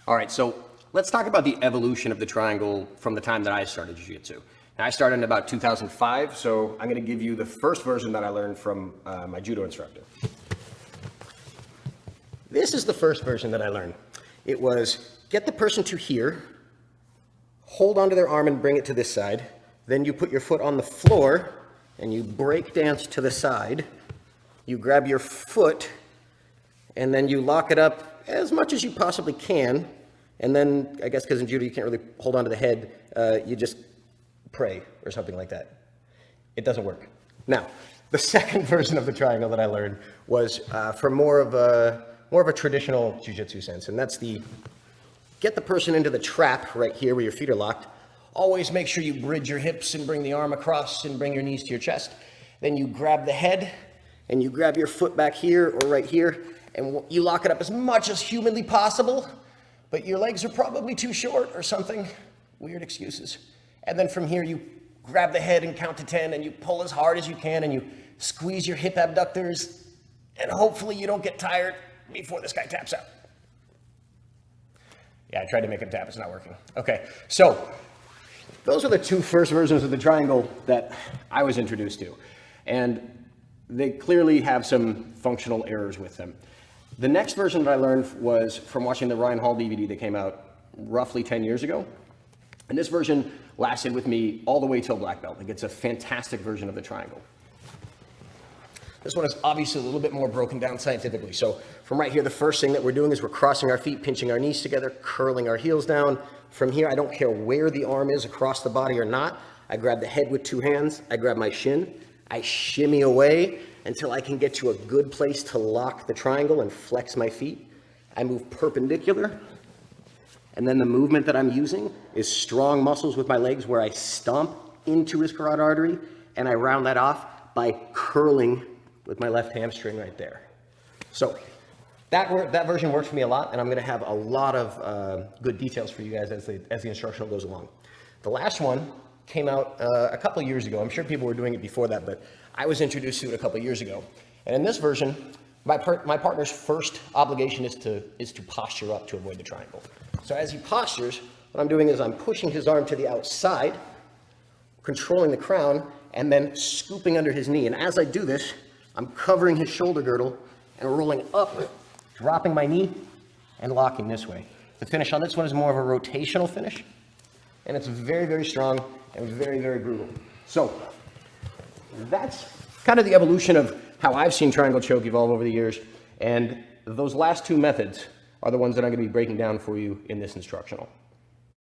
All right, so let's talk about the evolution of the triangle from the time that I started jiu-jitsu. Now, I started in about 2005, so I'm going to give you the first version that I learned from my judo instructor. This is the first version that I learned. It was get the person to here, hold onto their arm and bring it to this side, then you put your foot on the floor and you break dance to the side, you grab your foot and then you lock it up as much as you possibly can, and then, I guess because in judo you can't really hold onto the head, you just pray or something like that. It doesn't work. Now, the second version of the triangle that I learned was for more of a traditional jiu-jitsu sense, and that's the get the person into the trap right here where your feet are locked. Always make sure you bridge your hips and bring the arm across and bring your knees to your chest. Then you grab the head and you grab your foot back here or right here, and you lock it up as much as humanly possible, but your legs are probably too short or something. Weird excuses. And then from here, you grab the head and count to 10, and you pull as hard as you can, and you squeeze your hip abductors, and hopefully you don't get tired before this guy taps out. Yeah, I tried to make him tap. It's not working. Okay, so those are the two first versions of the triangle that I was introduced to, and they clearly have some functional errors with them. The next version that I learned was from watching the Ryan Hall DVD that came out roughly 10 years ago. And this version lasted with me all the way till black belt. Like, it's a fantastic version of the triangle. This one is obviously a little bit more broken down scientifically. So from right here, the first thing that we're doing is we're crossing our feet, pinching our knees together, curling our heels down. From here, I don't care where the arm is across the body or not. I grab the head with two hands. I grab my shin. I shimmy away until I can get to a good place to lock the triangle and flex my feet. I move perpendicular. And then the movement that I'm using is strong muscles with my legs where I stomp into his carotid artery and I round that off by curling with my left hamstring right there. So that version works for me a lot, and I'm gonna have a lot of good details for you guys as the instructional goes along. The last one came out a couple of years ago. I'm sure people were doing it before that, but I was introduced to it a couple of years ago. And in this version, my partner's first obligation is to posture up to avoid the triangle. So as he postures, what I'm doing is I'm pushing his arm to the outside, controlling the crown, and then scooping under his knee. And as I do this, I'm covering his shoulder girdle and rolling up, dropping my knee, and locking this way. The finish on this one is more of a rotational finish, and it's very, very strong and very, very brutal. So that's kind of the evolution of how I've seen triangle choke evolve over the years, and those last two methods are the ones that I'm going to be breaking down for you in this instructional.